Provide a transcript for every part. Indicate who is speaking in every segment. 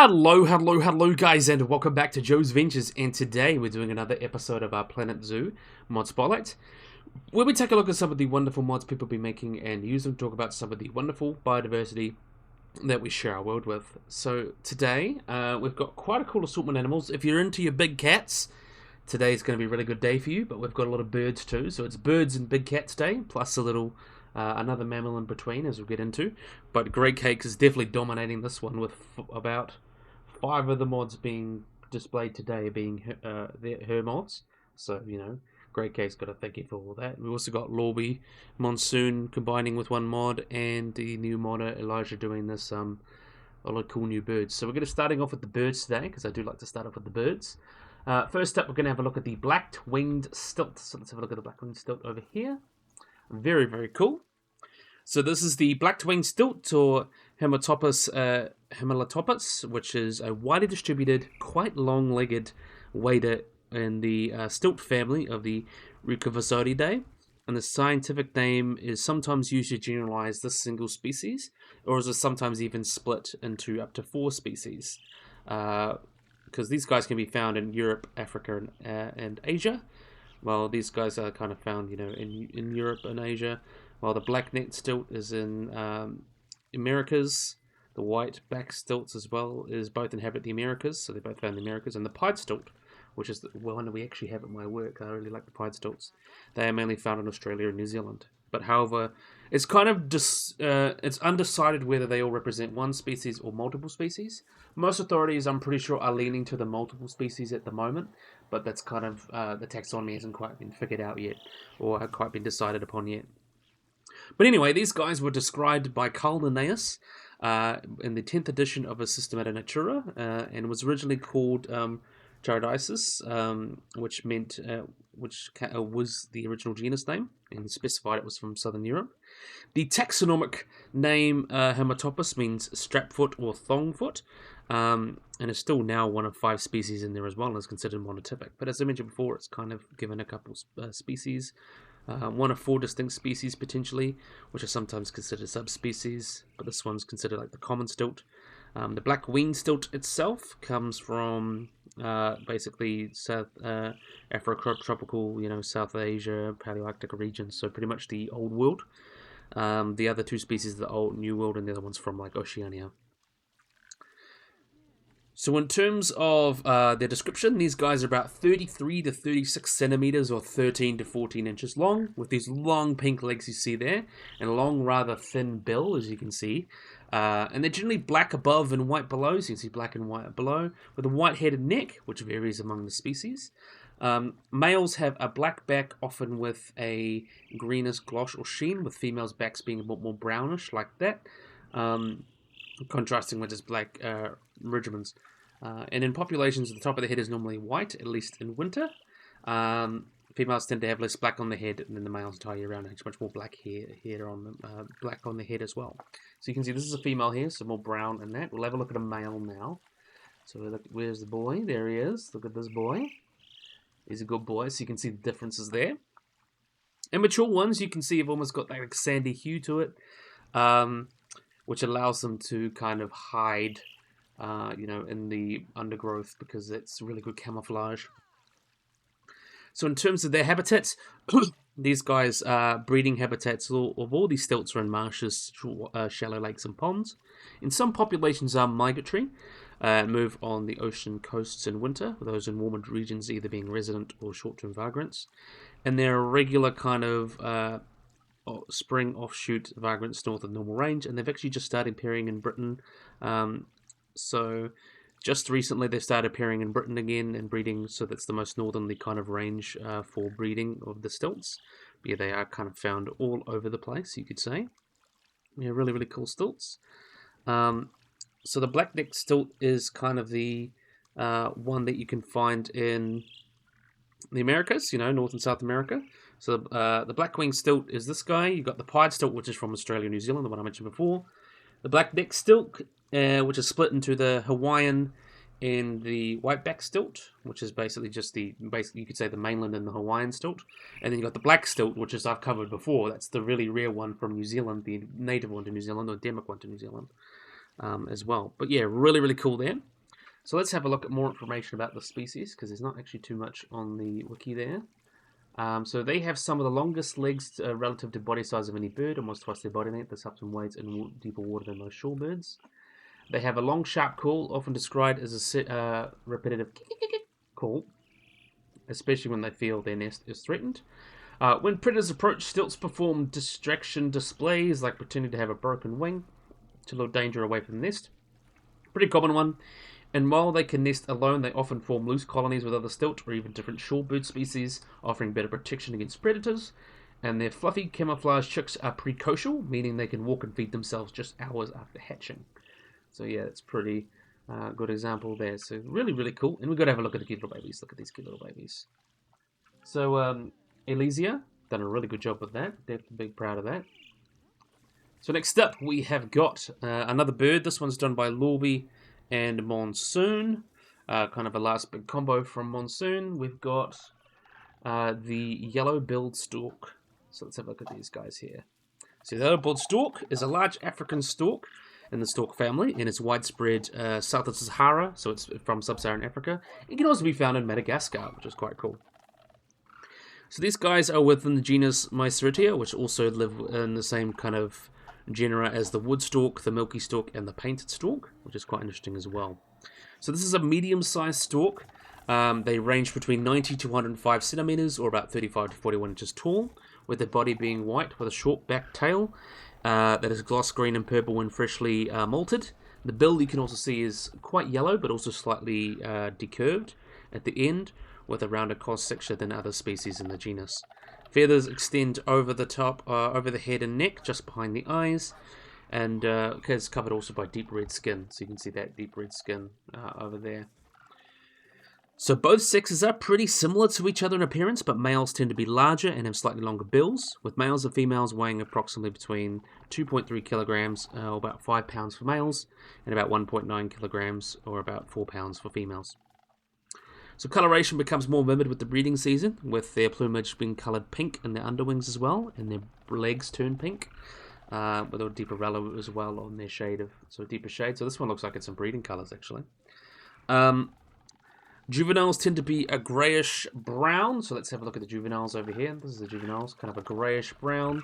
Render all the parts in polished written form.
Speaker 1: Hello guys, and welcome back to Joe's Ventures, and today we're doing another episode of our Planet Zoo mod spotlight, where we take a look at some of the wonderful mods people have been making and use them to talk about some of the wonderful biodiversity that we share our world with. So today, we've got quite a cool assortment of animals. If you're into your big cats, today's going to be a really good day for you, but we've got a lot of birds too, so it's birds and big cats day, plus a little another mammal in between, as we'll get into. But Grey Cakes is definitely dominating this one, with about 5 of the mods being displayed today being her mods. So, you know, Grey Cakes got to thank you for all that. We've also got Lorby, Monsoon combining with one mod, and the new modder Elijah doing this a lot of cool new birds. So we're going to starting off with the birds today, because I do like to start off with the birds. First up, we're going to have a look at the black-winged stilt. So let's have a look at the black-winged stilt over here. Very, very cool. So this is the black-winged stilt, or Hematopus hemilatopus, which is a widely distributed, quite long-legged wader in the stilt family of the Rhicovasoridae. And the scientific name is sometimes used to generalize this single species, or is sometimes even split into up to 4 species. Because these guys can be found in Europe, Africa, and Asia. Well, these guys are kind of found, you know, in Europe and Asia. While the black-necked stilt is in Americas. The white-backed stilts as well is both inhabit the Americas, so they're both found in the Americas. And the pied stilt, which is the one that we actually have at my work, I really like the pied stilts. They are mainly found in Australia and New Zealand. But however, it's kind of it's undecided whether they all represent one species or multiple species. Most authorities, I'm pretty sure, are leaning to the multiple species at the moment, but that's kind of the taxonomy hasn't quite been figured out yet, or quite been decided upon yet. But anyway, these guys were described by Carl Linnaeus in the 10th edition of his Systemata Natura, and was originally called Machairodus, which meant was the original genus name, and specified it was from southern Europe. The taxonomic name Hematopus means strapfoot or thongfoot, and is still now one of 5 species in there as well, and is considered monotypic. But as I mentioned before, it's kind of given a couple species. One of 4 distinct species potentially, which are sometimes considered subspecies, but this one's considered like the common stilt. The black-winged stilt itself comes from basically South Afrotropical, you know, South Asia, Palearctic regions, so pretty much the Old World. The other 2 species are the Old New World, and the other one's from like Oceania. So in terms of their description, these guys are about 33 to 36 centimeters or 13 to 14 inches long, with these long pink legs you see there, and a long, rather thin bill, as you can see. And they're generally black above and white below, so you can see black and white below, with a white-headed neck, which varies among the species. Males have a black back, often with a greenish gloss or sheen, with females' backs being a bit more brownish, like that. Contrasting with just black regiments. And in populations, the top of the head is normally white, at least in winter. Females tend to have less black on the head than the males entire year round. It's much more black hair on them, black on the head as well. So you can see this is a female here, so more brown in that. We'll have a look at a male now. So look, where's the boy? There he is. Look at this boy. He's a good boy, so you can see the differences there. Immature ones, you can see have almost got that like sandy hue to it. Which allows them to kind of hide, you know, in the undergrowth, because it's really good camouflage. So in terms of their habitats, these guys' breeding habitats of all these stilts are in marshes, shallow lakes and ponds. In some populations are migratory, move on the ocean coasts in winter, with those in warmer regions either being resident or short-term vagrants. And they're a regular kind of spring offshoot vagrants north of the normal range, and they've actually just started appearing in Britain. So just recently they've started appearing in Britain again and breeding, so that's the most northerly kind of range for breeding of the stilts. But yeah, they are kind of found all over the place, you could say. Yeah, really, really cool stilts. So the black-necked stilt is kind of the one that you can find in the Americas, you know, North and South America. So the black-winged stilt is this guy. You've got the pied stilt, which is from Australia and New Zealand, the one I mentioned before. The black-necked stilt, which is split into the Hawaiian and the white-backed stilt, which is basically just basically you could say the mainland and the Hawaiian stilt. And then you've got the black stilt, which is I've covered before. That's the really rare one from New Zealand, the native one to New Zealand, or endemic one to New Zealand. as well. But yeah, really, really cool there. So let's have a look at more information about the species, because there's not actually too much on the wiki there. So they have some of the longest legs relative to body size of any bird, almost twice their body length. This helps them wade in deeper water than most shorebirds. They have a long, sharp call, often described as a repetitive call, especially when they feel their nest is threatened. When predators approach, stilts perform distraction displays, like pretending to have a broken wing to lure danger away from the nest. Pretty common one. And while they can nest alone, they often form loose colonies with other stilt or even different shorebird species, offering better protection against predators. And their fluffy camouflage chicks are precocial, meaning they can walk and feed themselves just hours after hatching. So yeah, it's pretty good example there. So really, really cool. And we've got to have a look at the cute little babies. Look at these cute little babies. So Elysia, done a really good job with that. Definitely big proud of that. So next up, we have got another bird. This one's done by Lorby and Monsoon. Kind of a last big combo from Monsoon. We've got the yellow-billed stork. So let's have a look at these guys here. So the yellow-billed stork is a large African stork in the stork family, and it's widespread south of Sahara, so it's from sub-Saharan Africa. It can also be found in Madagascar, which is quite cool. So these guys are within the genus Machairodus, which also live in the same kind of genera as the wood stork, the milky stork, and the painted stork, which is quite interesting as well. So this is a medium-sized stork. They range between 90 to 105 centimeters, or about 35 to 41 inches tall, with their body being white with a short back tail that is gloss green and purple when freshly molted. The bill you can also see is quite yellow, but also slightly decurved at the end, with a rounder cross-section than other species in the genus. Feathers extend over the top, over the head and neck, just behind the eyes, and it's covered also by deep red skin. So you can see that deep red skin over there. So both sexes are pretty similar to each other in appearance, but males tend to be larger and have slightly longer bills, with males and females weighing approximately between 2.3 kilograms, or about 5 pounds for males, and about 1.9 kilograms, or about 4 pounds for females. So coloration becomes more vivid with the breeding season, with their plumage being coloured pink in their underwings as well, and their legs turn pink, with a deeper yellow as well on their shade of deeper shade. So this one looks like it's some breeding colours actually. Juveniles tend to be a greyish brown. So let's have a look at the juveniles over here. This is the juveniles, kind of a greyish brown,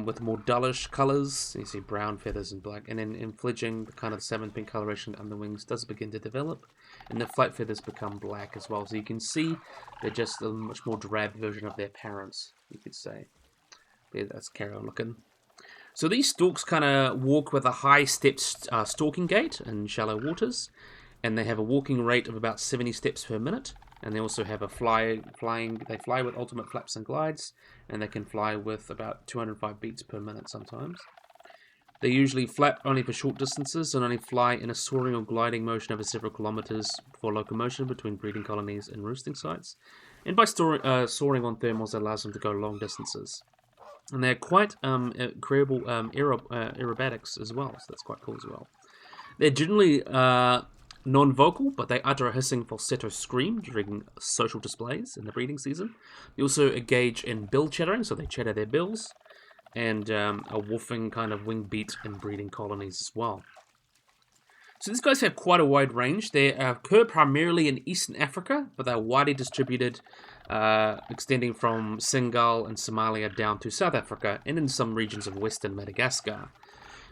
Speaker 1: with more dullish colours. You see brown feathers and black, and then in fledging, the kind of salmon pink coloration under the wings does begin to develop, and the flight feathers become black as well. So you can see they're just a much more drab version of their parents, you could say. Yeah, that's carry on looking. So these storks kind of walk with a high stepped stalking gait in shallow waters, and they have a walking rate of about 70 steps per minute. And they also have a they fly with ultimate flaps and glides, and they can fly with about 205 beats per minute sometimes. They usually flap only for short distances and only fly in a soaring or gliding motion over several kilometers for locomotion between breeding colonies and roosting sites. And by soaring on thermals, that allows them to go long distances. And they're quite incredible aerobatics as well, so that's quite cool as well. They're generally non-vocal, but they utter a hissing falsetto scream during social displays in the breeding season. They also engage in bill chattering, so they chatter their bills, and a woofing kind of wing beat in breeding colonies as well. So these guys have quite a wide range. They occur primarily in Eastern Africa, but they're widely distributed, extending from Senegal and Somalia down to South Africa, and in some regions of Western Madagascar.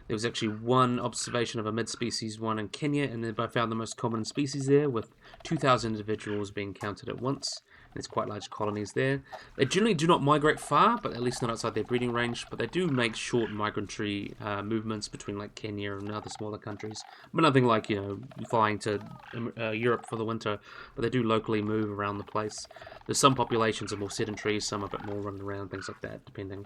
Speaker 1: There was actually one observation of a mid-species one in Kenya, and they found the most common species there, with 2,000 individuals being counted at once. There's quite large colonies there. They generally do not migrate far, but at least not outside their breeding range, but they do make short migratory movements between like Kenya and other smaller countries. But nothing like, flying to Europe for the winter, but they do locally move around the place. There's some populations are more sedentary, some a bit more running around, things like that, depending.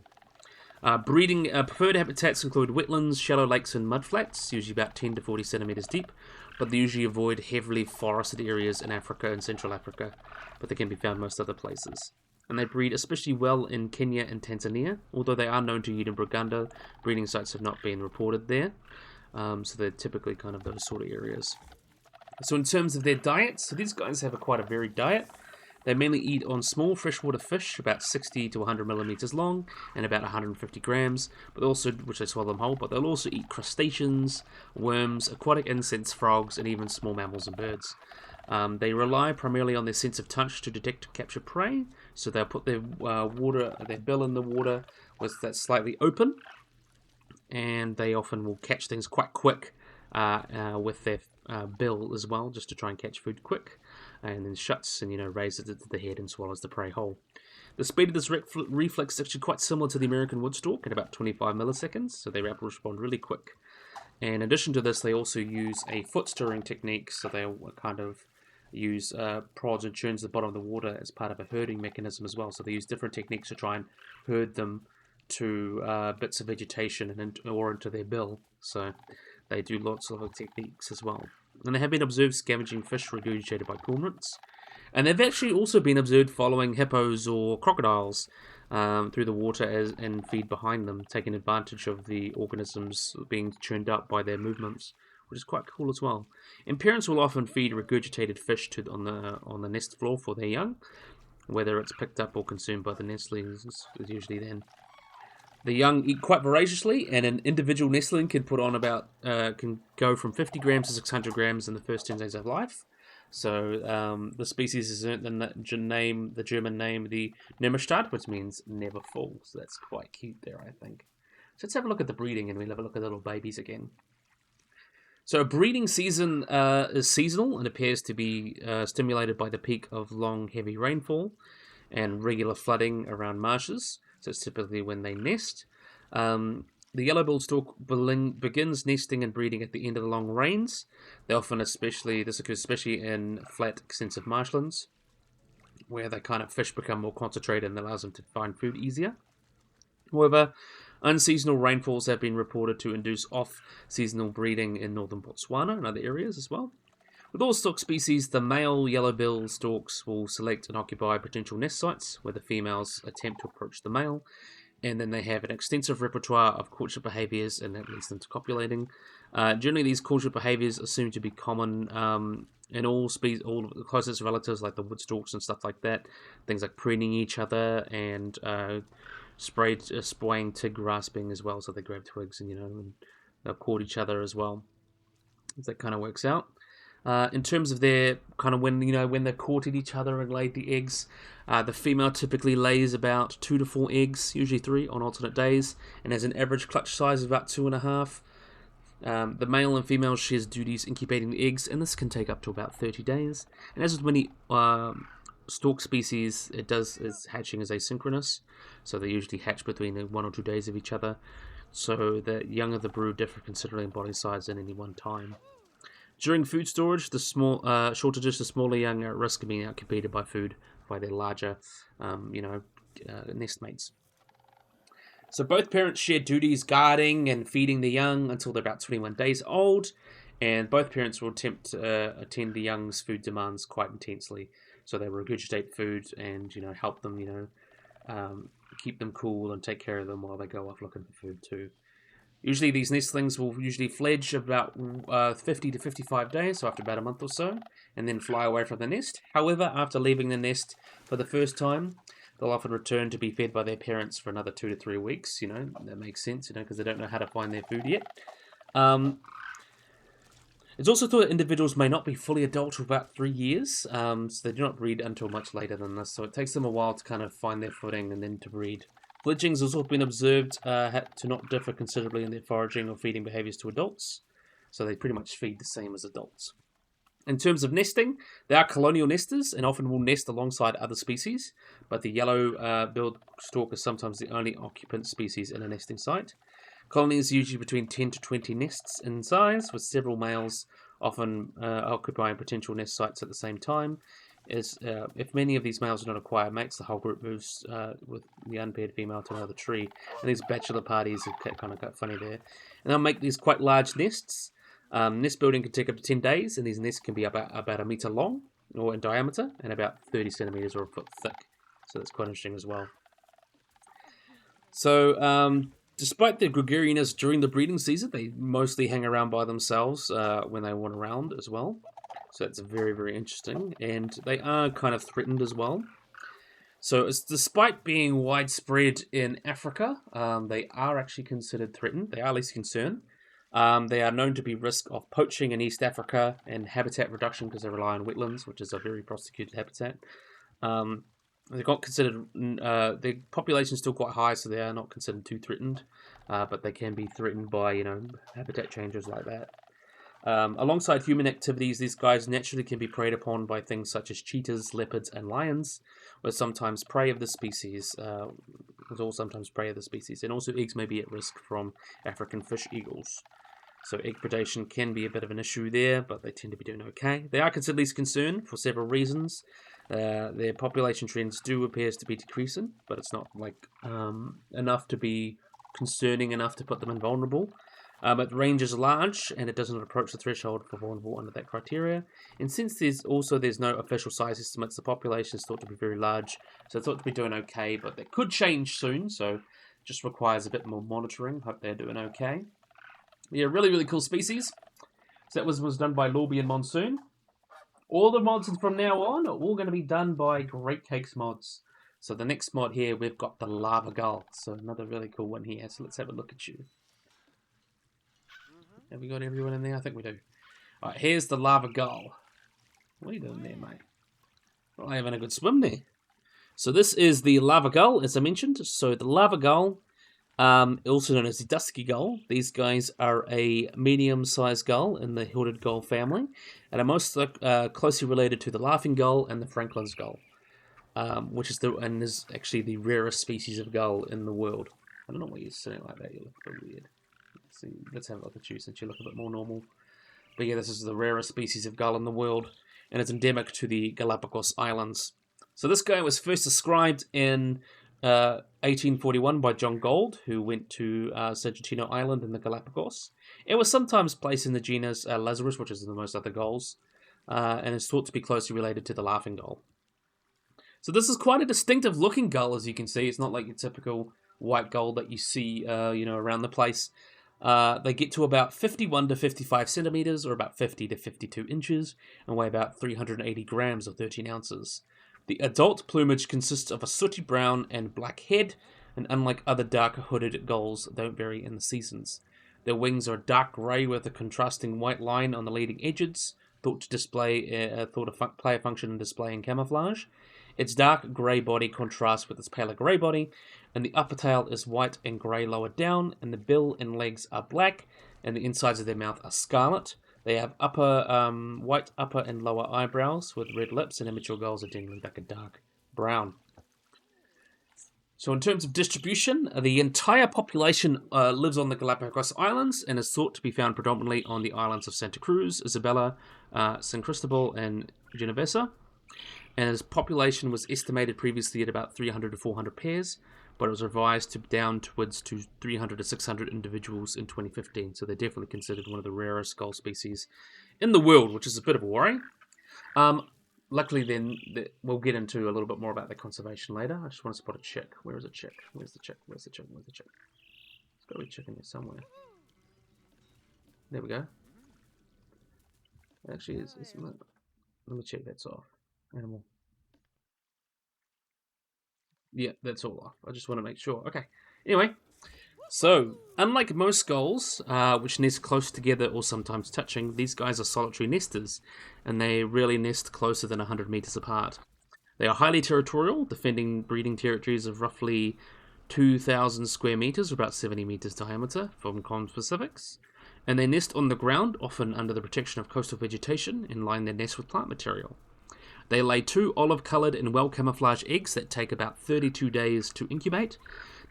Speaker 1: Breeding preferred habitats include wetlands, shallow lakes, and mudflats, usually about 10 to 40 centimeters deep, but they usually avoid heavily forested areas in Africa and Central Africa, but they can be found most other places. And they breed especially well in Kenya and Tanzania, although they are known to eat in Uganda. Breeding sites have not been reported there, so they're typically kind of those sort of areas. So in terms of their diet, so these guys have quite a varied diet. They mainly eat on small freshwater fish, about 60 to 100 millimeters long and about 150 grams, but also, which they swallow them whole, but they'll also eat crustaceans, worms, aquatic insects, frogs, and even small mammals and birds. They rely primarily on their sense of touch to detect and capture prey, so they'll put their bill in the water that's slightly open, and they often will catch things quite quick with their bill as well, just to try and catch food quick, and then shuts and raises it to the head and swallows the prey whole. The speed of this reflex is actually quite similar to the American wood stork at about 25 milliseconds, so they respond really quick. And in addition to this, they also use a foot stirring technique, so they'll kind of use prods and churns the bottom of the water as part of a herding mechanism as well. So they use different techniques to try and herd them to bits of vegetation or into their bill. So they do lots of techniques as well. And they have been observed scavenging fish regurgitated by cormorants. And they've actually also been observed following hippos or crocodiles through the water and feed behind them, taking advantage of the organisms being churned up by their movements, which is quite cool as well. And parents will often feed regurgitated fish on the nest floor for their young, whether it's picked up or consumed by the nestlings is usually then. The young eat quite voraciously, and an individual nestling can can go from 50 grams to 600 grams in the first 10 days of life. So the species is the German name, the Nimmerstadt, which means never full. So that's quite cute there, I think. So let's have a look at the breeding, and we'll have a look at the little babies again. So a breeding season is seasonal and appears to be stimulated by the peak of long, heavy rainfall and regular flooding around marshes. So it's typically when they nest. The yellow-billed stork begins nesting and breeding at the end of the long rains. This occurs especially in flat, extensive marshlands, where the kind of fish become more concentrated and allows them to find food easier. However, unseasonal rainfalls have been reported to induce off-seasonal breeding in northern Botswana and other areas as well. With all stork species, the male yellow-billed storks will select and occupy potential nest sites where the females attempt to approach the male, and then they have an extensive repertoire of courtship behaviours, and that leads them to copulating. Generally, these courtship behaviours are assumed to be common in all of the closest relatives, like the wood storks and stuff like that. Things like preening each other and spraying twig grasping as well, so they grab twigs and they'll court each other as well. That kind of works out. In terms of their kind of when they courted each other and laid the eggs, the female typically lays about 2 to 4 eggs, usually 3 on alternate days, and has an average clutch size of about 2.5. The male and female shares duties incubating the eggs, and this can take up to about 30 days. And as with many stork species, hatching is asynchronous, so they usually hatch between 1 or 2 days of each other. So the young of the brood differ considerably in body size at any one time. During food storage, the smaller young are at risk of being outcompeted by food by their larger, nest mates. So both parents share duties guarding and feeding the young until they're about 21 days old, and both parents will attempt to attend the young's food demands quite intensely. So they regurgitate food and help them, keep them cool and take care of them while they go off looking for food too. Usually these nestlings will fledge about 50 to 55 days, so after about a month or so, and then fly away from the nest. However, after leaving the nest for the first time, they'll often return to be fed by their parents for another 2 to 3 weeks. That makes sense, because they don't know how to find their food yet. It's also thought that individuals may not be fully adult for about 3 years, so they do not breed until much later than this. So it takes them a while to kind of find their footing and then to breed. Fledglings has also been observed to not differ considerably in their foraging or feeding behaviours to adults, so they pretty much feed the same as adults. In terms of nesting, they are colonial nesters and often will nest alongside other species, but the yellow-billed stork is sometimes the only occupant species in a nesting site. Colonies are usually between 10 to 20 nests in size, with several males often occupying potential nest sites at the same time. If many of these males do not acquire mates, the whole group moves with the unpaired female to another tree. And these bachelor parties are kind of got funny there. And they'll make these quite large nests. Nest building can take up to 10 days, and these nests can be about a meter long or in diameter and about 30 centimeters or a foot thick. So that's quite interesting as well. So despite their gregariousness during the breeding season, they mostly hang around by themselves when they want around as well. So that's very, very interesting. And they are kind of threatened as well. So despite being widespread in Africa, they are actually considered threatened. They are least concern. They are known to be risk of poaching in East Africa and habitat reduction because they rely on wetlands, which is a very prosecuted habitat. They're not considered. Their population is still quite high, so they are not considered too threatened. But they can be threatened by habitat changes like that. Alongside human activities, these guys naturally can be preyed upon by things such as cheetahs, leopards, and lions, or sometimes prey of the species. And also eggs may be at risk from African fish eagles. So egg predation can be a bit of an issue there, but they tend to be doing okay. They are considered least concern for several reasons. Their population trends do appears to be decreasing, but it's not like enough to be concerning enough to put them invulnerable. But the range is large, and it doesn't approach the threshold for vulnerable under that criteria. And since there's no official size estimates, the population is thought to be very large, so it's thought to be doing okay, but that could change soon, so just requires a bit more monitoring. Hope they're doing okay. Yeah, really, really cool species. So that was done by Lorby and Monsoon. All the mods from now on are all going to be done by Great Cakes Mods. So the next mod here, we've got the Lava Gull. So another really cool one here. So let's have a look at you. Have we got everyone in there? I think we do. Alright, here's the Lava Gull. What are you doing there, mate? Well, I'm having a good swim there. So this is the Lava Gull, as I mentioned. So the Lava Gull, also known as the Dusky Gull. These guys are a medium-sized gull in the hooded gull family, and are most closely related to the Laughing Gull and the Franklin's Gull, which is actually the rarest species of gull in the world. I don't know why you're sitting like that. You look a bit weird. Let's have a look at you since you look a bit more normal. But yeah, this is the rarest species of gull in the world, and it's endemic to the Galapagos Islands. So this guy was first described in 1841 by John Gould, who went to Sagitino Island in the Galapagos. It was sometimes placed in the genus Lazarus, which is in the most other gulls, and is thought to be closely related to the laughing gull. So this is quite a distinctive looking gull, as you can see. It's not like your typical white gull that you see around the place. They get to about 51 to 55 centimeters, or about 50 to 52 inches, and weigh about 380 grams or 13 ounces. The adult plumage consists of a sooty brown and black head, and unlike other dark hooded gulls, they don't vary in the seasons. Their wings are dark grey with a contrasting white line on the leading edges, thought to play a function in displaying camouflage. Its dark grey body contrasts with its paler grey body, and the upper tail is white and grey lower down, and the bill and legs are black, and the insides of their mouth are scarlet. They have white upper and lower eyebrows with red lips, and immature gulls are generally like a dark brown. So in terms of distribution, the entire population lives on the Galapagos Islands and is thought to be found predominantly on the islands of Santa Cruz, Isabela, San Cristobal, and Genovesa. And its population was estimated previously at about 300 to 400 pairs, but it was revised downwards to 300 to 600 individuals in 2015. So they're definitely considered one of the rarest gull species in the world, which is a bit of a worry. Luckily, then, we'll get into a little bit more about the conservation later. I just want to spot a chick. Where is a chick? Where's the chick? Where's the chick? Where's the chick? There's got to be a chick in here somewhere. There we go. Actually, let me check that's off. Animal. Yeah, that's all off. I just want to make sure. Okay. Anyway, so unlike most gulls, which nest close together or sometimes touching, these guys are solitary nesters, and they rarely nest closer than 100 meters apart. They are highly territorial, defending breeding territories of roughly 2,000 square meters, or about 70 meters diameter, from conspecifics. And they nest on the ground, often under the protection of coastal vegetation, and line their nest with plant material. They lay 2 olive-coloured and well-camouflaged eggs that take about 32 days to incubate.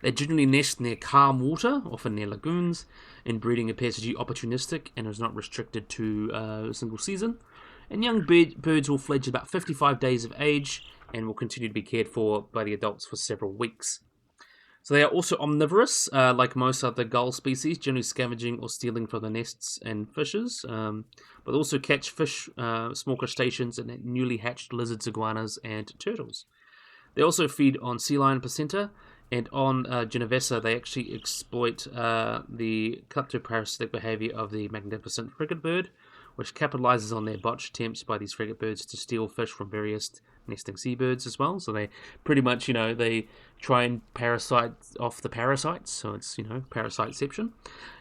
Speaker 1: They generally nest near calm water, often near lagoons, and breeding appears to be opportunistic and is not restricted to a single season. And young birds will fledge about 55 days of age and will continue to be cared for by the adults for several weeks. So they are also omnivorous, like most other gull species, generally scavenging or stealing from the nests and fishes, but also catch fish, small crustaceans, and newly hatched lizards, iguanas, and turtles. They also feed on sea lion placenta, and on Genovesa they actually exploit the kleptoparasitic behavior of the magnificent frigate bird, which capitalizes on their botched attempts by these frigate birds to steal fish from various nesting seabirds as well. So they pretty much, they try and parasite off the parasites, so it's, parasiteception.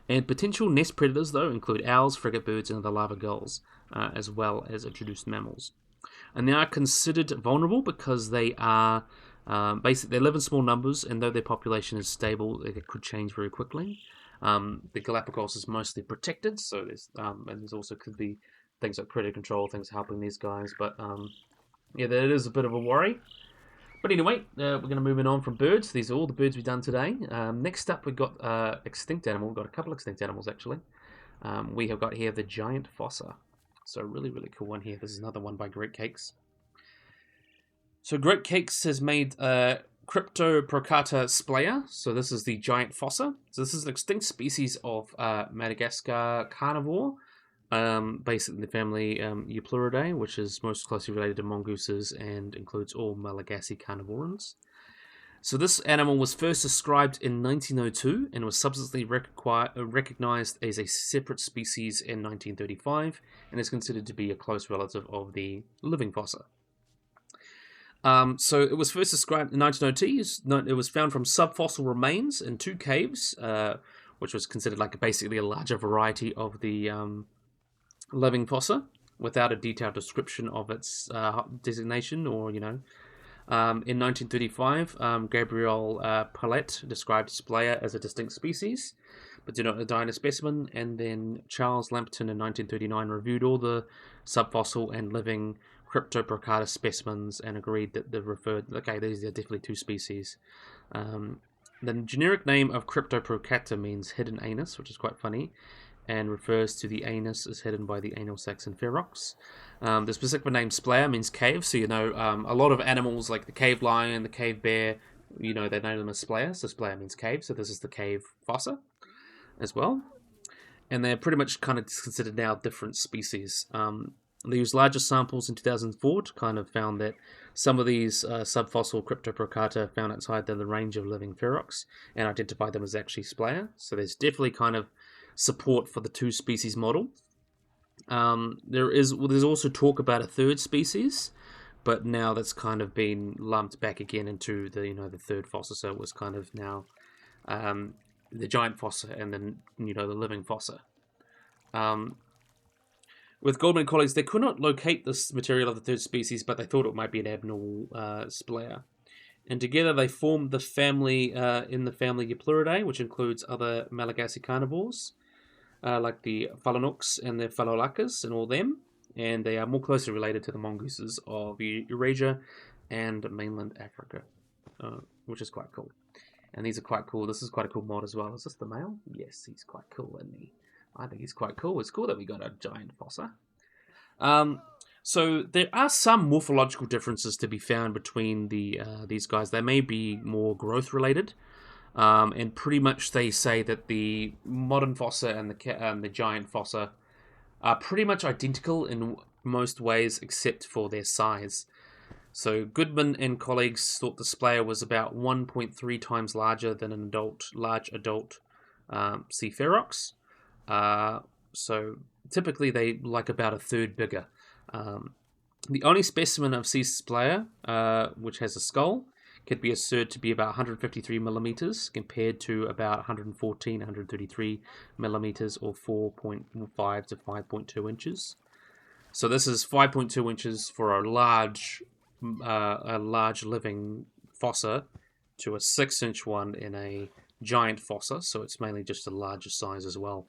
Speaker 1: And potential nest predators, though, include owls, frigate birds, and other larva gulls, as well as introduced mammals. And they are considered vulnerable because they are basically, they live in small numbers, and though their population is stable, it could change very quickly. The Galapagos is mostly protected, so there's also could be things like predator control, things helping these guys, but yeah, that is a bit of a worry. But anyway, we're going to move on from birds. These are all the birds we've done today. Next up, we've got extinct animal. We've got a couple of extinct animals, actually. We have got here the giant fossa. So really, really cool one here. This is another one by Great Cakes. So Great Cakes has made Cryptoprocata splaya. So this is the giant fossa. So this is an extinct species of Madagascar carnivore. Basically the family Eupluridae, which is most closely related to mongooses and includes all Malagasy carnivorans. So this animal was first described in 1902 and was subsequently recognized as a separate species in 1935 and is considered to be a close relative of the living fossa. So it was first described in 1902. It was found from subfossil remains in 2 caves, which was considered like basically a larger variety of the living fossa, without a detailed description of its designation or, in 1935, Gabriel Paulette described splaya as a distinct species, but did not identify a specimen, and then Charles Lampton in 1939 reviewed all the subfossil and living Cryptoprocata specimens and agreed that these are definitely 2 species. The generic name of Cryptoprocata means hidden anus, which is quite funny, and refers to the anus as hidden by the anal Saxon ferox. The specific name splaya means cave, so a lot of animals like the cave lion, the cave bear, they know them as splaya, so splaya means cave, so this is the cave fossa as well. And they're pretty much kind of considered now different species. They used larger samples in 2004 to kind of found that some of these subfossil Cryptoprocata found outside the range of living ferox and identified them as actually splaya, so there's definitely kind of support for the 2 species model. There's also talk about a 3rd species, but now that's kind of been lumped back again into the the 3rd fossa. So it was kind of now the giant fossa and then the living fossa. With Goldman and colleagues, they could not locate this material of the 3rd species, but they thought it might be an abnormal splaya. And together they formed the family in the family Eupluridae, which includes other Malagasy carnivores, like the Phalanox and the Phalolacus and all them. And they are more closely related to the mongooses of Eurasia and mainland Africa, which is quite cool. And these are quite cool. This is quite a cool mod as well. Is this the male? Yes, he's quite cool, isn't he? I think he's quite cool. It's cool that we got a giant fossa. So there are some morphological differences to be found between these guys. They may be more growth related, and pretty much they say that the modern fossa and the giant fossa are pretty much identical in most ways except for their size. So Goodman and colleagues thought the splaya was about 1.3 times larger than an large adult sea ferox. So typically they like about a 1/3 bigger. The only specimen of sea splaya, which has a skull, could be asserted to be about 153 millimeters compared to about 114, 133 millimeters, or 4.5 to 5.2 inches. So this is 5.2 inches for a large living fossa to a 6-inch one in a giant fossa. So it's mainly just a larger size as well.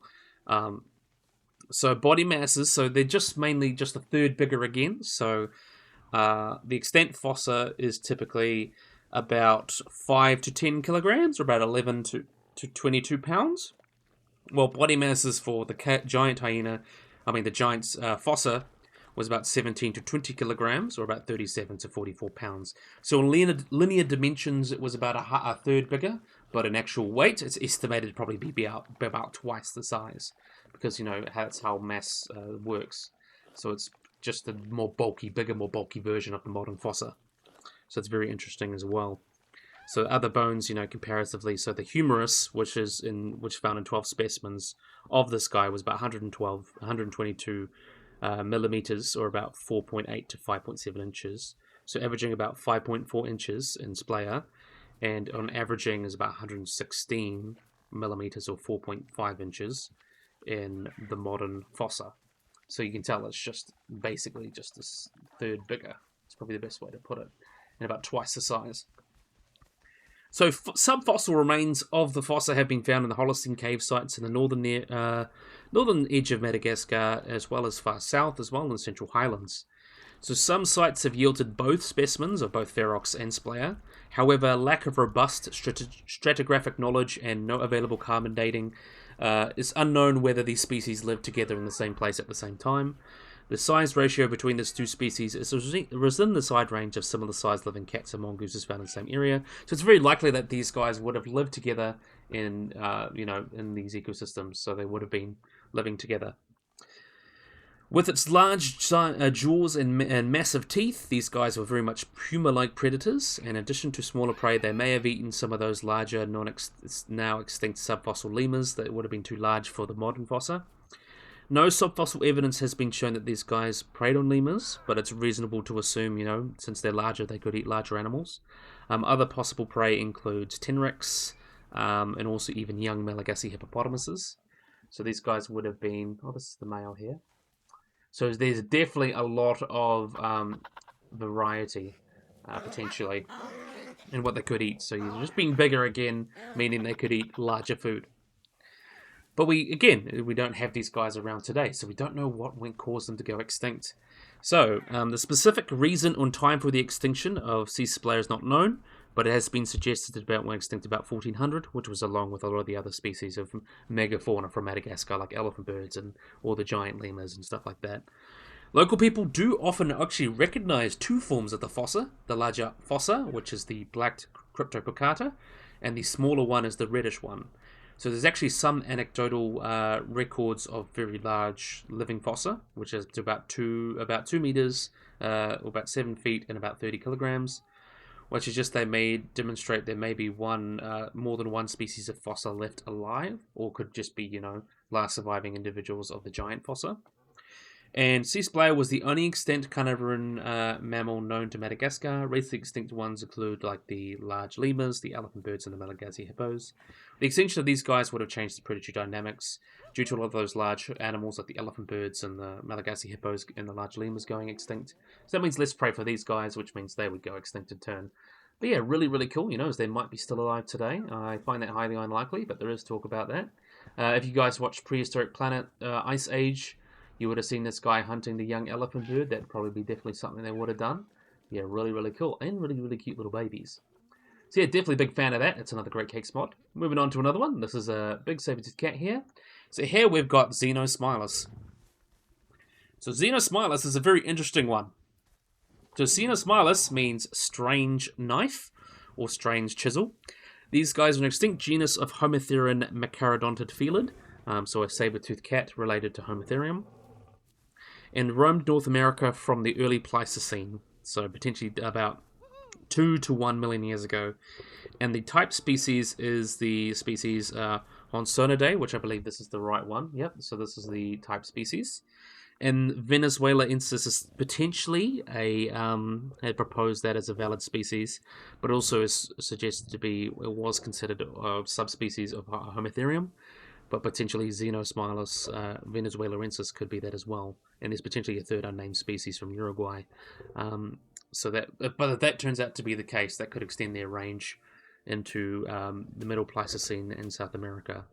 Speaker 1: So body masses, so they're just mainly just a 1/3 bigger again. So the extant fossa is typically about 5 to 10 kilograms, or about 11 to 22 pounds. Well, body masses for the giant fossa was about 17 to 20 kilograms, or about 37 to 44 pounds. So in linear dimensions, it was about a 1/3 bigger, but in actual weight, it's estimated to probably be about twice the size, because that's how mass works. So it's just a bigger, more bulky version of the modern fossa. So it's very interesting as well. So other bones, comparatively, so the humerus, which found in 12 specimens of this guy, was about 122 millimeters, or about 4.8 to 5.7 inches. So averaging about 5.4 inches in splaya, and on averaging is about 116 millimeters, or 4.5 inches, in the modern fossa. So you can tell it's just basically just a third bigger. It's probably the best way to put it, and about twice the size. So some fossil remains of the fossa have been found in the Holocene cave sites in the northern edge of Madagascar, as well as far south, as well in the Central Highlands. So some sites have yielded both specimens of both ferox and splaya. However, lack of robust stratigraphic knowledge and no available carbon dating it's unknown whether these species lived together in the same place at the same time. The size ratio between these two species is within the side range of similar sized living cats and mongooses found in the same area. So it's very likely that these guys would have lived together in these ecosystems. So they would have been living together. With its large jaws and massive teeth, these guys were very much puma-like predators. In addition to smaller prey, they may have eaten some of those larger, now extinct subfossil lemurs that would have been too large for the modern fossa. No subfossil evidence has been shown that these guys preyed on lemurs, but it's reasonable to assume, since they're larger, they could eat larger animals. Other possible prey includes tenrecs, and also even young Malagasy hippopotamuses. So these guys would have been... Oh, this is the male here. So there's definitely a lot of variety, potentially, in what they could eat. So you're just being bigger again, meaning they could eat larger food. But we don't have these guys around today, so we don't know what caused them to go extinct. So the specific reason and time for the extinction of sea splayers is not known, but it has been suggested that went extinct about 1400, which was along with a lot of the other species of megafauna from Madagascar, like elephant birds and all the giant lemurs and stuff like that. Local people do often actually recognize two forms of the fossa: the larger fossa, which is the black cryptoplicata, and the smaller one is the reddish one. So there's actually some anecdotal records of very large living fossa, which is to about 2 meters, or about 7 feet, and about 30 kilograms. Which is just they may demonstrate there may be more than one species of fossa left alive, or could just be, last surviving individuals of the giant fossa. And sea splaya was the only extant carnivorous mammal known to Madagascar. Recently extinct ones include like the large lemurs, the elephant birds, and the Malagasy hippos. The extinction of these guys would have changed the predatory dynamics due to a lot of those large animals like the elephant birds and the Malagasy hippos and the large lemurs going extinct. So that means less prey for these guys, which means they would go extinct in turn. But yeah, really, really cool, as they might be still alive today. I find that highly unlikely, but there is talk about that. If you guys watched Prehistoric Planet Ice Age, you would have seen this guy hunting the young elephant bird. That'd probably be definitely something they would have done. Yeah, really, really cool. And really, really cute little babies. So yeah, definitely a big fan of that. It's another great cake spot. Moving on to another one. This is a big saber-toothed cat here. So here we've got Xenosmilus. So Xenosmilus is a very interesting one. So Xenosmilus means strange knife or strange chisel. These guys are an extinct genus of homotherian Machairodontid felid, so a saber-toothed cat related to Homotherium, and roamed North America from the early Pleistocene, so potentially about 2 to 1 million years ago. And the type species is the species Honsonidae, which I believe this is the right one. Yep, so this is the type species. And Venezuelensis is potentially had proposed that as a valid species, but also is suggested to be, it was considered a subspecies of Homotherium, but potentially Xenosmilus venezuelensis could be that as well. And there's potentially a third unnamed species from Uruguay. But if that turns out to be the case, that could extend their range into the Middle Pleistocene in South America.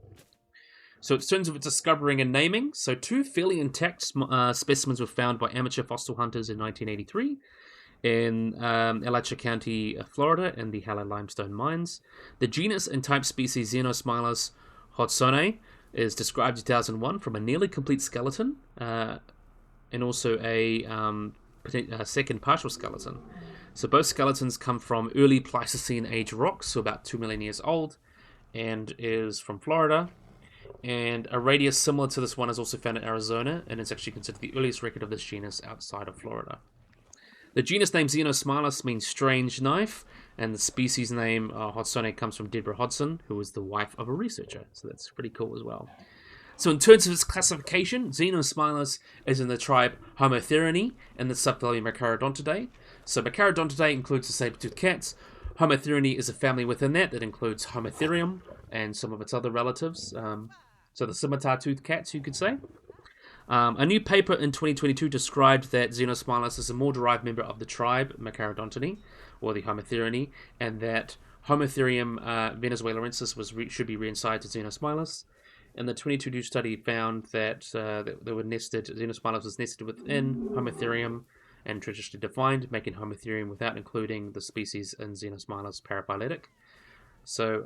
Speaker 1: So in terms of its discovering and naming, so 2 fairly intact specimens were found by amateur fossil hunters in 1983 in Alachua County, Florida, in the Hallow Limestone mines. The genus and type species Xenosmilus hodsoni is described in 2001 from a nearly complete skeleton and also a second partial skeleton. So both skeletons come from early Pleistocene age rocks, so about 2 million years old, and is from Florida. And a radius similar to this one is also found in Arizona, and it's actually considered the earliest record of this genus outside of Florida. The genus name Xenosmilus means strange knife, And the species name, Hodsone, comes from Deborah Hodson, who was the wife of a researcher. So that's pretty cool as well. So in terms of its classification, Xenosmilus is in the tribe Homotherinae in the subfamily Machairodontidae. So Machairodontidae includes the saber-toothed cats. Homotherinae is a family within that includes Homotherium and some of its other relatives. So the scimitar-toothed cats, you could say. A new paper in 2022 described that Xenosmilus is a more derived member of the tribe Machairodontidae, or the Homotherinae, and that Homotherium venezuelensis should be reinside to Xenosmilus. And the 2022 study found that they were nested. Xenosmilus was nested within Homotherium and traditionally defined, making Homotherium without including the species in Xenosmilus paraphyletic. So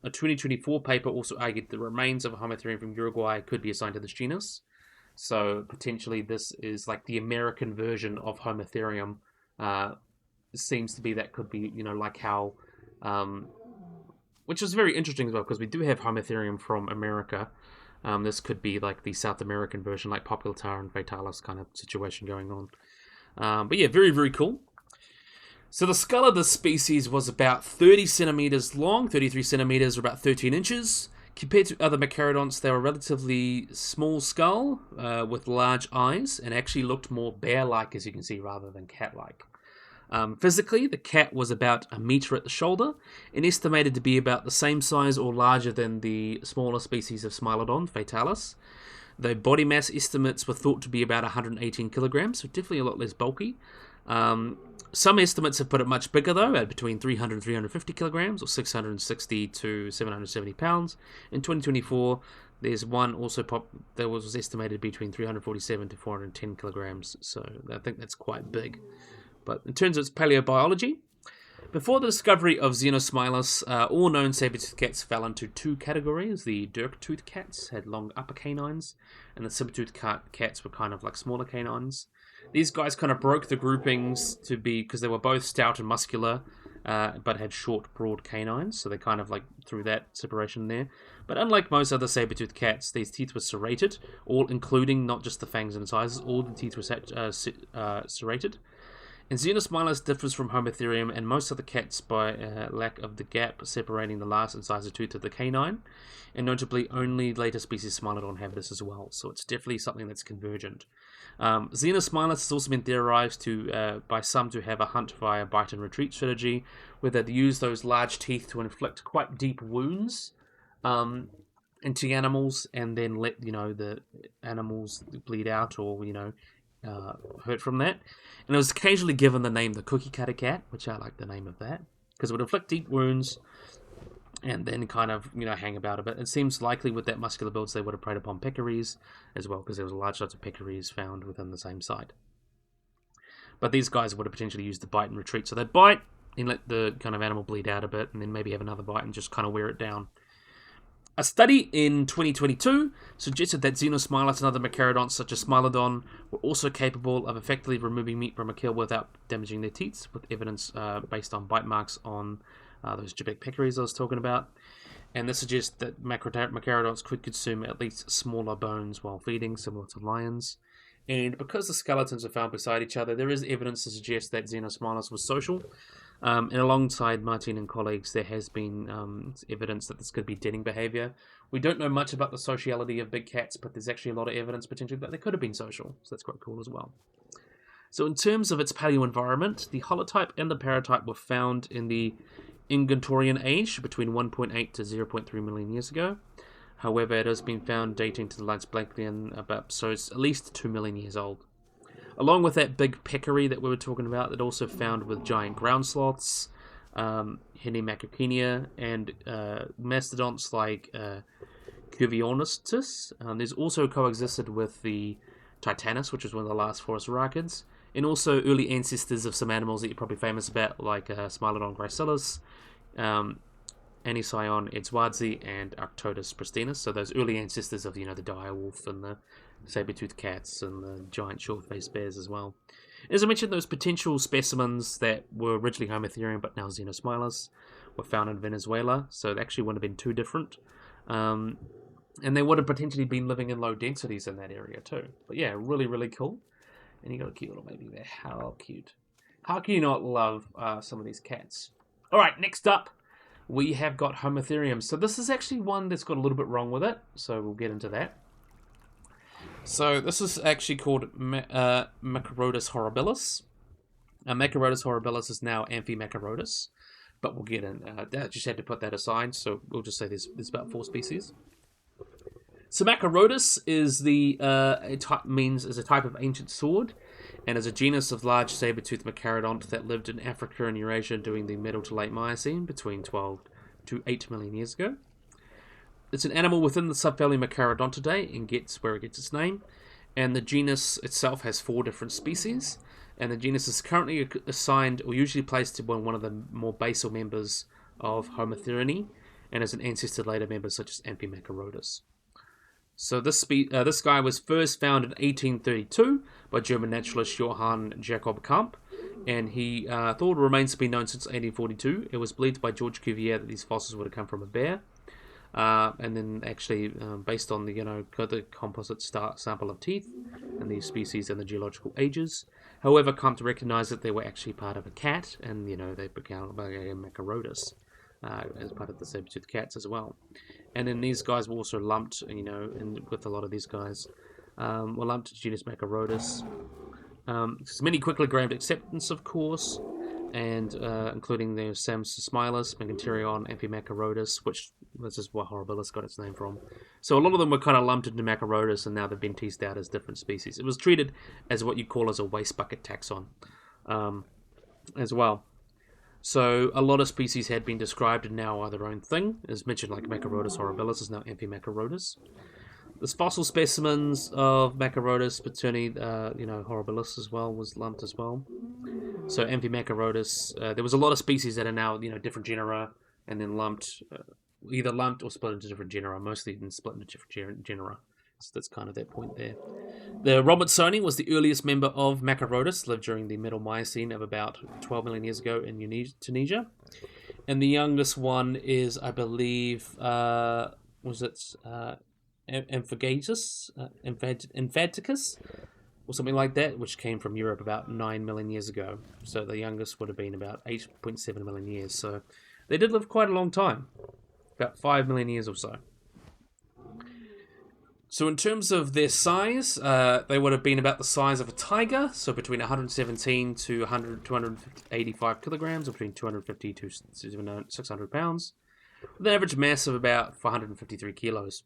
Speaker 1: a 2024 paper also argued the remains of a Homotherium from Uruguay could be assigned to this genus. So potentially this is like the American version of Homotherium. Seems to be that could be, like how... which is very interesting as well, because we do have Homotherium from America. This could be like the South American version, like Populatar and Fatalis kind of situation going on. But yeah, very, very cool. So the skull of this species was about 30 centimeters long, 33 centimeters, or about 13 inches. Compared to other Machairodonts, they were a relatively small skull with large eyes, and actually looked more bear-like, as you can see, rather than cat-like. Physically, the cat was about 1 meter at the shoulder, and estimated to be about the same size or larger than the smaller species of Smilodon, Fatalis. The body mass estimates were thought to be about 118 kilograms, so definitely a lot less bulky. Some estimates have put it much bigger, though, at between 300 and 350 kilograms, or 660 to 770 pounds. In 2024, there's one also that was estimated between 347 to 410 kilograms, so I think that's quite big. But in terms of its paleobiology, before the discovery of Xenosmilus, all known saber-toothed cats fell into two categories. The dirk-toothed cats had long upper canines, and the saber-toothed cats were kind of like smaller canines. These guys kind of broke the groupings to be, because they were both stout and muscular, but had short, broad canines, so they kind of like threw that separation there. But unlike most other saber-toothed cats, these teeth were serrated, all including not just the fangs and incisors, all the teeth were serrated. And Xenosmilus differs from Homotherium and most other cats by lack of the gap separating the last incisor tooth of the canine, and notably only later species Smilodon have this as well, so it's definitely something that's convergent. Xenosmilus has also been theorized by some to have a hunt via bite and retreat strategy, where they'd use those large teeth to inflict quite deep wounds into animals, and then let the animals bleed out or hurt from that. And it was occasionally given the name the cookie cutter cat, which I like the name of that, because it would inflict deep wounds and then kind of hang about a bit. It seems likely with that muscular build they would have preyed upon peccaries as well, because there was a large lot of peccaries found within the same site. But these guys would have potentially used the bite and retreat, so they'd bite and let the kind of animal bleed out a bit, and then maybe have another bite and just kind of wear it down. A study in 2022 suggested that Xenosmilus and other Machairodonts such as Smilodon were also capable of effectively removing meat from a kill without damaging their teeth, with evidence based on bite marks on those gibbet peccaries I was talking about. And this suggests that Machairodonts could consume at least smaller bones while feeding, similar to lions. And because the skeletons are found beside each other, there is evidence to suggest that Xenosmilus was social. And alongside Martin and colleagues, there has been evidence that this could be denning behavior. We don't know much about the sociality of big cats, but there's actually a lot of evidence potentially that they could have been social, so that's quite cool as well. So in terms of its paleoenvironment, the holotype and the paratype were found in the Ingentorian age, between 1.8 to 0.3 million years ago. However, it has been found dating to the last Blankian, so it's at least 2 million years old. Along with that big peccary that we were talking about, it also found with giant ground sloths, Hemimacrochenia, and mastodonts like Cuvionistus. There's also coexisted with the Titanus, which was one of the last forest rachids, and also early ancestors of some animals that you're probably famous about, like Smilodon gracilis, Anisyon edwardsii, and Arctodus pristinus. So those early ancestors of the direwolf and the saber-toothed cats and the giant short-faced bears as well. As I mentioned, those potential specimens that were originally Homotherium but now Xenosmilus were found in Venezuela, so it actually wouldn't have been too different. And they would have potentially been living in low densities in that area too. But yeah, really, really cool. And you got a cute little baby there. How cute. How can you not love some of these cats? All right, next up, we have got Homotherium. So this is actually one that's got a little bit wrong with it, so we'll get into that. So this is actually called Machairodus horribilis. Machairodus horribilis is now Amphimachairodus, but we'll get in. I just had to put that aside, so we'll just say there's about 4 species. So Machairodus is a type of ancient sword, and is a genus of large saber-toothed Machairodont that lived in Africa and Eurasia during the Middle to Late Miocene, between 12 to 8 million years ago. It's an animal within the subfamily Machairodontidae and gets where it gets its name. And the genus itself has 4 different species. And the genus is currently assigned or usually placed to one of the more basal members of Homotherium, and as an ancestor later members such as Amphimachairodus. So this guy was first found in 1832 by German naturalist Johann Jakob Kamp, and he thought remains to be known since 1842. It was believed by George Cuvier that these fossils would have come from a bear. And then actually, based on the composite sample of teeth and these species and the geological ages. However, come to recognise that they were actually part of a cat, and they became Machairodus as part of the saber-toothed cats as well. And then these guys were also lumped, with a lot of these guys, were lumped to genus Machairodus. There's many quickly gained acceptance, of course, and including the Xenosmilus, Meganterion, Amphimachairodus, which this is where horribilis got its name from. So a lot of them were kind of lumped into Machairodus, and now they've been teased out as different species. It was treated as what you call as a waste bucket taxon as well. So a lot of species had been described and now are their own thing. As mentioned, like Machairodus horribilis is now Amphimachairodus. There's fossil specimens of Machairodus, paterni, horribilis as well, was lumped as well. So Amphimachairodus, there was a lot of species that are now, different genera, and then lumped, either lumped or split into different genera, mostly then split into different genera. So that's kind of that point there. The Robertsoni was the earliest member of Machairodus, lived during the Middle Miocene of about 12 million years ago in Tunisia. And the youngest one is, I believe, Amphigatus, Emphaticus, or something like that, which came from Europe about 9 million years ago. So the youngest would have been about 8.7 million years. So they did live quite a long time, about 5 million years or so. So in terms of their size, they would have been about the size of a tiger, so between 117 to 285 kilograms, or between 250 to 600 pounds, with an average mass of about 453 kilos.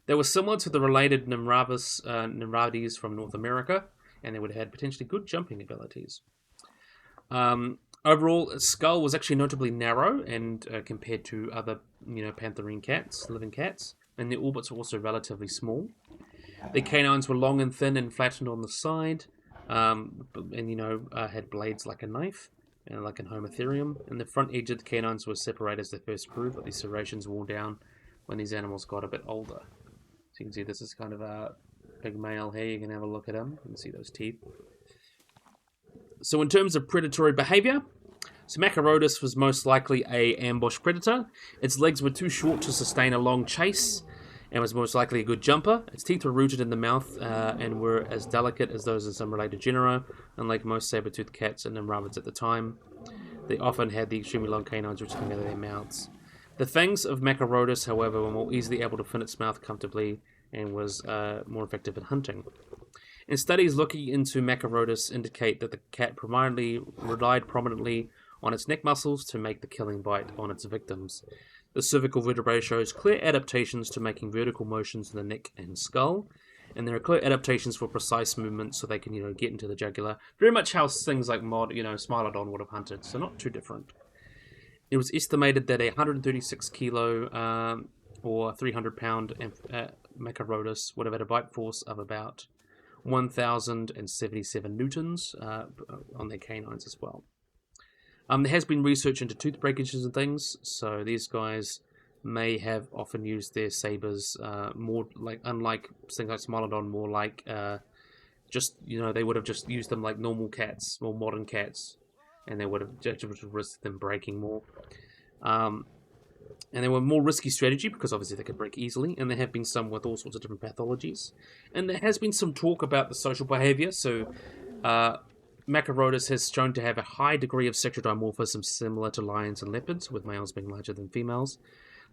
Speaker 1: They were similar to the related Nimradides from North America, and they would have had potentially good jumping abilities. Overall, its skull was actually notably narrow, and compared to other, pantherine cats, living cats, and the orbits were also relatively small. The canines were long and thin and flattened on the side, had blades like a knife, and like in Homotherium. And the front edge of the canines was separated as they first grew, but these serrations wore down when these animals got a bit older. So you can see this is kind of a big male here. You can have a look at him and see those teeth. So in terms of predatory behavior, Machairodus was most likely an ambush predator. Its legs were too short to sustain a long chase, and was most likely a good jumper. Its teeth were rooted in the mouth and were as delicate as those of some related genera, unlike most saber-toothed cats and nimradids at the time. They often had the extremely long canines which came out of their mouths. The fangs of Machairodus, however, were more easily able to fin its mouth comfortably and was more effective at hunting. And studies looking into Machairodus indicate that the cat relied prominently on its neck muscles to make the killing bite on its victims. The cervical vertebrae shows clear adaptations to making vertical motions in the neck and skull, and there are clear adaptations for precise movement so they can, get into the jugular. Very much how things like Smilodon would have hunted, so not too different. It was estimated that a 136 kilo or 300 pound Machairodus would have had a bite force of about 1,077 newtons on their canines as well. There has been research into tooth breakages and things, so these guys may have often used their sabers more like, unlike things like Smilodon, more like they would have just used them like normal cats, more modern cats, and they would have just risked them breaking more. And they were more risky strategy because obviously they could break easily, and there have been some with all sorts of different pathologies. And there has been some talk about the social behavior, so Machairodus has shown to have a high degree of sexual dimorphism similar to lions and leopards, with males being larger than females.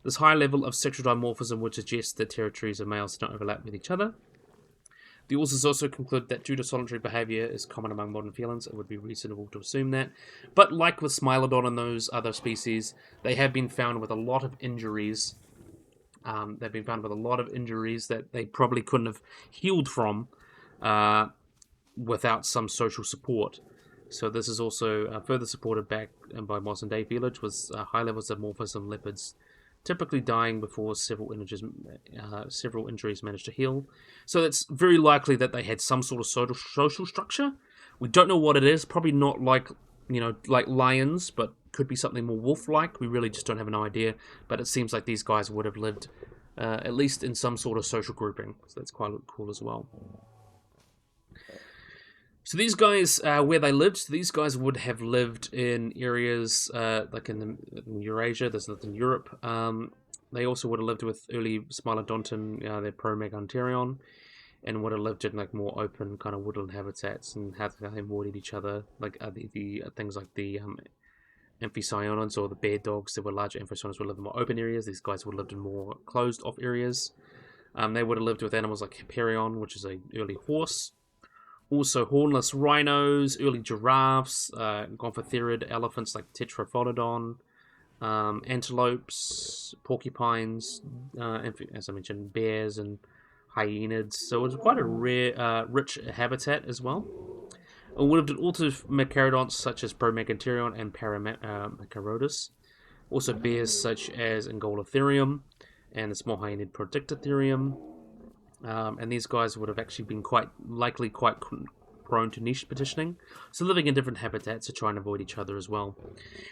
Speaker 1: This high level of sexual dimorphism would suggest that territories of males don't overlap with each other. The authors also conclude that due to solitary behaviour is common among modern felines, it would be reasonable to assume that. But like with Smilodon and those other species, they have been found with a lot of injuries. They've been found with a lot of injuries that they probably couldn't have healed from without some social support. So this is also further supported back by modern day felids with high levels of morphism leopards typically dying before several injuries managed to heal. So it's very likely that they had some sort of social structure. We don't know what it is. Probably not like lions, but could be something more wolf-like. We really just don't have an idea. But it seems like these guys would have lived at least in some sort of social grouping. So that's quite cool as well. So these guys, where they lived, these guys would have lived in areas like in Eurasia. There's nothing in Europe. They also would have lived with early Smilodonton, their Promeganterion, and would have lived in like more open kind of woodland habitats and how they avoided each other. Like the things like the Amphicyonids or the bear dogs that were larger Amphicyonids would live in more open areas. These guys would have lived in more closed off areas. They would have lived with animals like Hyperion, which is an early horse. Also, hornless rhinos, early giraffes, gomphotherid elephants like Tetraphodon, antelopes, porcupines, as I mentioned, bears and hyenids. So it was quite a rare, rich habitat as well. It would have also Machairodonts such as Promeganterion and Machairodus. Also bears such as Angolotherium and the small hyenid Prodictotherium. And these guys would have actually been quite prone to niche petitioning, so living in different habitats to try and avoid each other as well.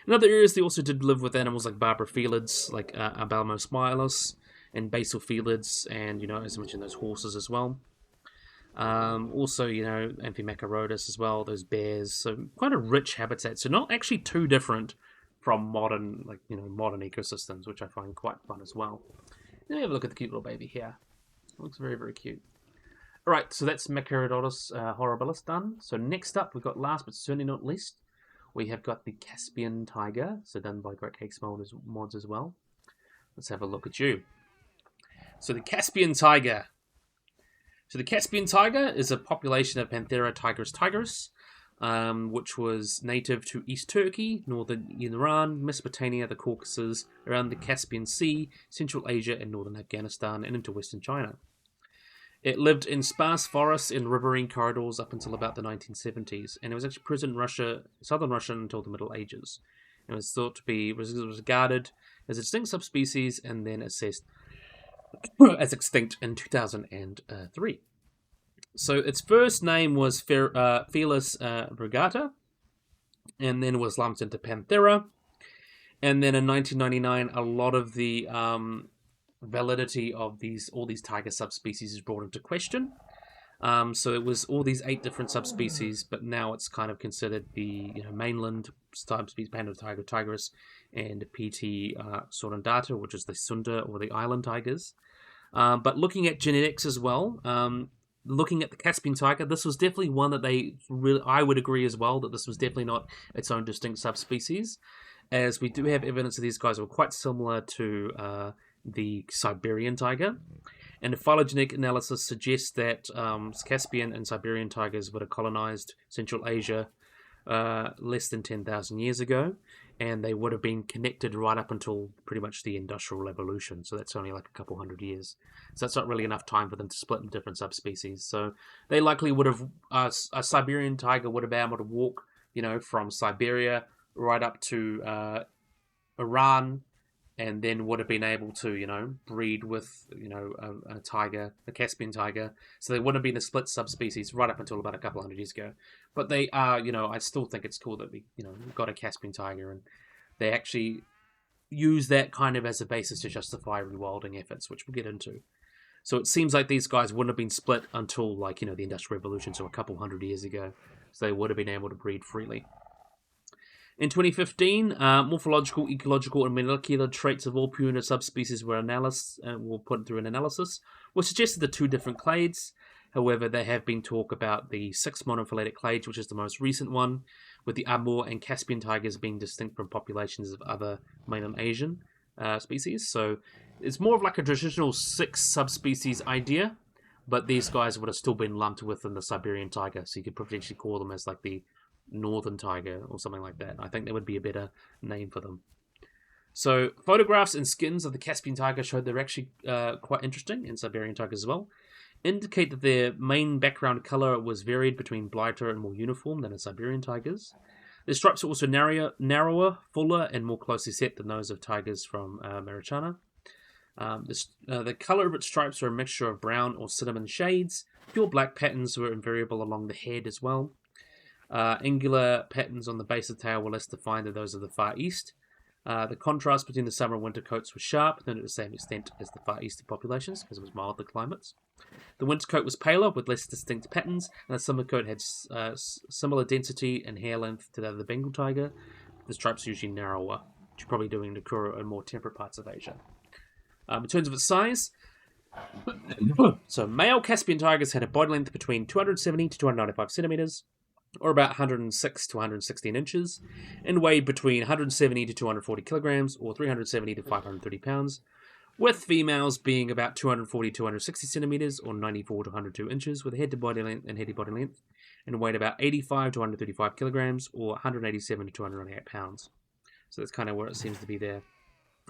Speaker 1: In other areas, they also did live with animals like Barbarofelids, like Abalmosmilus, and Basalfelids, and, as I mentioned, those horses as well. Also, Amphimachairodus as well, those bears, so quite a rich habitat, so not actually too different from modern ecosystems, which I find quite fun as well. Let me have a look at the cute little baby here. Looks very, very cute. Alright, so that's Machairodus horribilis done. So next up, we've got last but certainly not least, we have got the Caspian tiger, so done by Great Cakes mods as well. Let's have a look at you. So the Caspian tiger. So the Caspian tiger is a population of Panthera tigris, which was native to East Turkey, northern Iran, Mesopotamia, the Caucasus, around the Caspian Sea, Central Asia, and northern Afghanistan, and into western China. It lived in sparse forests and riverine corridors up until about the 1970s, and it was actually present in southern Russia until the Middle Ages. It was thought to be was regarded as a distinct subspecies and then assessed as extinct in 2003. So its first name was Felis brigata, and then was lumped into Panthera. And then in 1999, a lot of the validity of all these tiger subspecies is brought into question. So it was all these 8 different subspecies, but now it's kind of considered the mainland subspecies Panda tiger tigris and PT sorundata, which is the Sunda or the island tigers. But looking at genetics as well, looking at the Caspian tiger, this was definitely one that I would agree as well, that this was definitely not its own distinct subspecies, as we do have evidence that these guys were quite similar to the Siberian tiger. And the phylogenetic analysis suggests that Caspian and Siberian tigers would have colonized Central Asia less than 10,000 years ago, and they would have been connected right up until pretty much the Industrial Revolution, so that's only like a couple hundred years. So that's not really enough time for them to split into different subspecies. So they likely would have, a Siberian tiger would have been able to walk, from Siberia right up to Iran, and then would have been able to, breed with, a tiger, a Caspian tiger. So they wouldn't have been a split subspecies right up until about a couple hundred years ago. But they are, I still think it's cool that we've got a Caspian tiger, and they actually use that kind of as a basis to justify rewilding efforts, which we'll get into. So it seems like these guys wouldn't have been split until, the Industrial Revolution, so a couple hundred years ago. So they would have been able to breed freely. In 2015, morphological, ecological, and molecular traits of all puna subspecies were put through an analysis, which suggested the 2 different clades. However, there have been talk about the 6 monophyletic clades, which is the most recent one, with the Amur and Caspian tigers being distinct from populations of other mainland Asian species. So it's more of like a traditional 6 subspecies idea, but these guys would have still been lumped within the Siberian tiger, so you could potentially call them as like the northern tiger or something like that. I think that would be a better name for them. So photographs and skins of the Caspian tiger showed they're actually quite interesting, and Siberian tigers as well. Indicate that their main background color was varied between lighter and more uniform than the Siberian tigers. Their stripes are also narrower, fuller, and more closely set than those of tigers from Marichana. The color of its stripes are a mixture of brown or cinnamon shades. Pure black patterns were invariable along the head as well. Angular patterns on the base of the tail were less defined than those of the Far East. The contrast between the summer and winter coats was sharp, not to the same extent as the Far Eastern populations, because it was milder climates. The winter coat was paler, with less distinct patterns, and the summer coat had similar density and hair length to that of the Bengal tiger. The stripes are usually narrower, which you're probably doing in the Kura and more temperate parts of Asia. In terms of its size, so male Caspian tigers had a body length between 270 to 295 centimeters, or about 106 to 116 inches, and weighed between 170 to 240 kilograms, or 370 to 530 pounds, with females being about 240 to 260 centimeters, or 94 to 102 inches, with head to body length and heady body length, and weighed about 85 to 135 kilograms, or 187 to 298 pounds. So that's kind of where it seems to be there.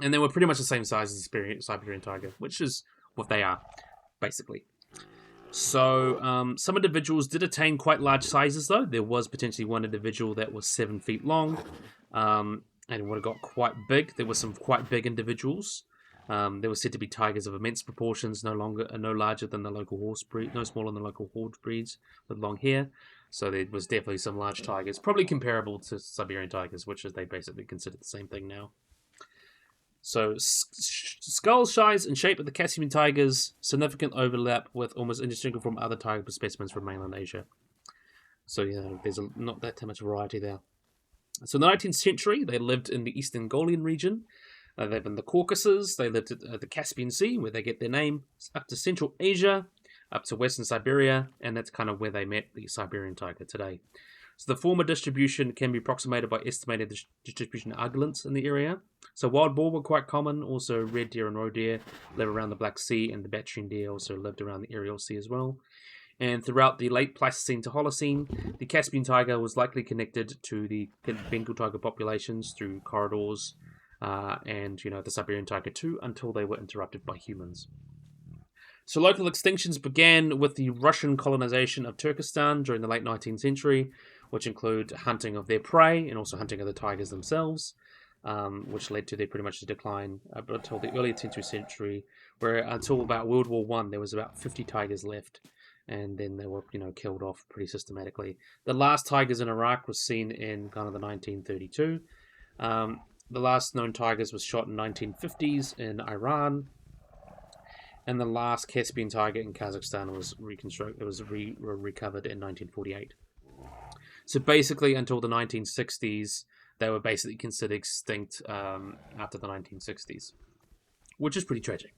Speaker 1: And they were pretty much the same size as the Siberian tiger, which is what they are, basically. So some individuals did attain quite large sizes, though. There was potentially one individual that was 7 feet long and would have got quite big. There were some quite big individuals. There were said to be tigers of immense proportions, no larger than the local horse breed, no smaller than the local horse breeds with long hair. So there was definitely some large tigers, probably comparable to Siberian tigers, which is they basically consider the same thing now. So skull size and shape of the Caspian tigers, significant overlap with almost indistinguishable from other tiger specimens from mainland Asia. So there's not that much variety there. So in the 19th century, they lived in the eastern Golian region. They lived in the Caucasus. They lived at the Caspian Sea, where they get their name, up to Central Asia, up to Western Siberia, and that's kind of where they met the Siberian tiger today. So the former distribution can be approximated by estimated distribution of ungulates in the area. So wild boar were quite common. Also red deer and roe deer live around the Black Sea, and the Bactrian deer also lived around the Aral Sea as well. And throughout the late Pleistocene to Holocene, the Caspian tiger was likely connected to the Bengal tiger populations through corridors and the Siberian tiger too, until they were interrupted by humans. So local extinctions began with the Russian colonization of Turkestan during the late 19th century, which include hunting of their prey and also hunting of the tigers themselves, which led to their pretty much decline until the early 10th century, where until about World War I, there was about 50 tigers left, and then they were killed off pretty systematically. The last tigers in Iraq was seen in kind of the 1932. The last known tigers was shot in 1950s in Iran. And the last Caspian tiger in Kazakhstan was reconstructed. It was recovered in 1948. So basically, until the 1960s, they were basically considered extinct after the 1960s, which is pretty tragic.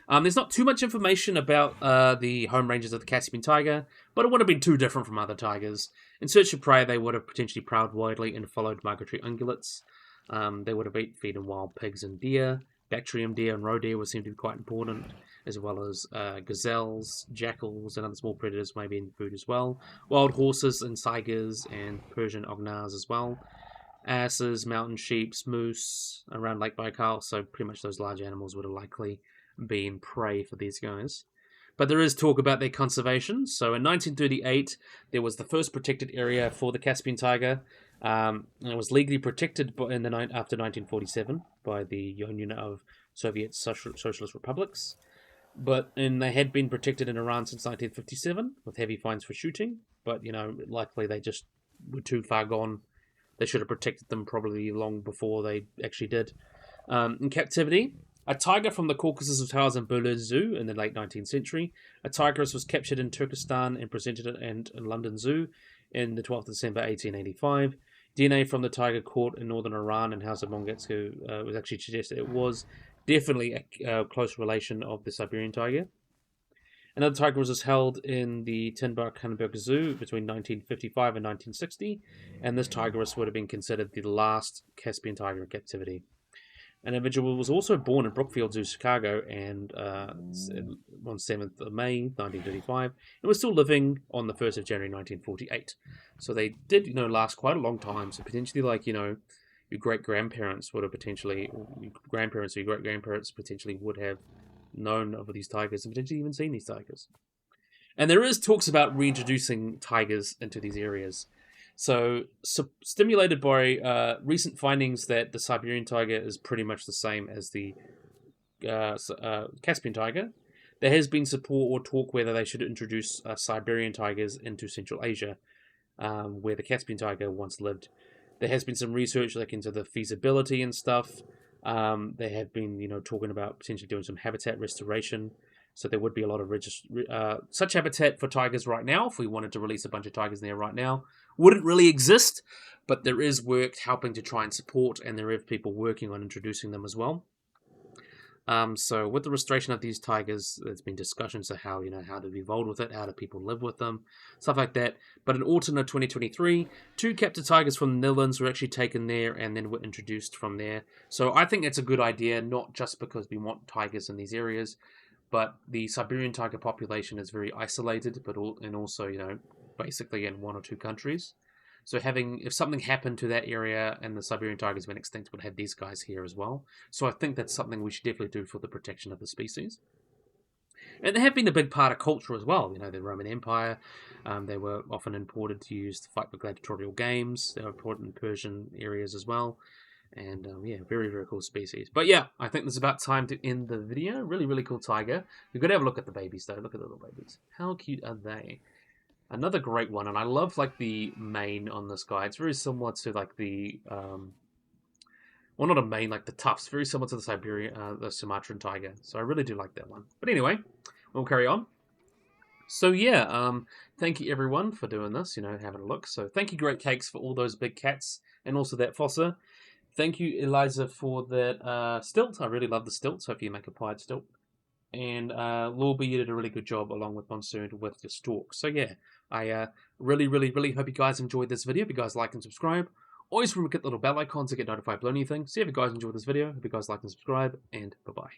Speaker 1: There's not too much information about the home ranges of the Caspian tiger, but it would have been too different from other tigers. In search of prey, they would have potentially prowled widely and followed migratory ungulates. They would have feeding wild pigs and deer. Bactrian deer and roe deer would seem to be quite important, as well as gazelles, jackals, and other small predators may be in food as well. Wild horses and saigars and Persian ognars as well. Asses, mountain sheep, moose around Lake Baikal, so pretty much those large animals would have likely been prey for these guys. But there is talk about their conservation. So in 1938, there was the first protected area for the Caspian tiger. And it was legally protected after 1947 by the Union of Soviet Socialist Republics. They had been protected in Iran since 1957 with heavy fines for shooting. But, likely they just were too far gone. They should have protected them probably long before they actually did. In captivity, a tiger from the Caucasus was housed in Berlin Zoo in the late 19th century. A tigress was captured in Turkestan and presented in London Zoo in the 12th of December 1885. DNA from the tiger caught in northern Iran and housed in Mongetsk was actually suggested it was definitely a close relation of the Siberian tiger. Another tiger was held in the Tinberg-Hamburg Zoo between 1955 and 1960, and this tigress would have been considered the last Caspian tiger in captivity. An individual was also born in Brookfield Zoo, Chicago, and on 7th of May, 1935, and was still living on the 1st of January, 1948. So they did, last quite a long time. So potentially, your great-grandparents would have potentially, or your grandparents or your great-grandparents potentially would have known of these tigers and potentially even seen these tigers. And there is talks about reintroducing tigers into these areas. So stimulated by recent findings that the Siberian tiger is pretty much the same as the Caspian tiger, there has been support or talk whether they should introduce Siberian tigers into Central Asia, where the Caspian tiger once lived. There has been some research looking into the feasibility and stuff. They have been, talking about potentially doing some habitat restoration. So there would be a lot of such habitat for tigers right now. If we wanted to release a bunch of tigers in there right now, wouldn't really exist. But there is work helping to try and support, and there are people working on introducing them as well. So with the restoration of these tigers, there's been discussions of how to evolve with it, how do people live with them, stuff like that. But in autumn of 2023, 2 captive tigers from the Netherlands were actually taken there and then were introduced from there. So I think that's a good idea, not just because we want tigers in these areas, but the Siberian tiger population is very isolated, and also, basically in 1 or 2 countries. So if something happened to that area and the Siberian tigers went extinct, we'd have these guys here as well. So I think that's something we should definitely do for the protection of the species. And they have been a big part of culture as well. The Roman Empire, they were often imported to use to fight for gladiatorial games. They were imported in Persian areas as well. And very, very cool species. But yeah, I think it's about time to end the video. Really, really cool tiger. You've got to have a look at the babies, though. Look at the little babies. How cute are they? Another great one, and I love the mane on this guy. It's very similar to the well, not a mane, the tufts. Very similar to the Sumatran tiger. So I really do like that one. But anyway, we'll carry on. So yeah, thank you everyone for doing this. Having a look. So thank you, Great Cakes, for all those big cats and also that Fossa. Thank you, Eliza, for that stilt. I really love the stilt. So if you make a pied stilt. And Lorby, you did a really good job along with Monsoon with your Stork. So yeah, I really, really, really hope you guys enjoyed this video. If you guys like and subscribe, always remember to hit the little bell icon to get notified of anything. So if you guys enjoyed this video, hope you guys like and subscribe, and bye-bye.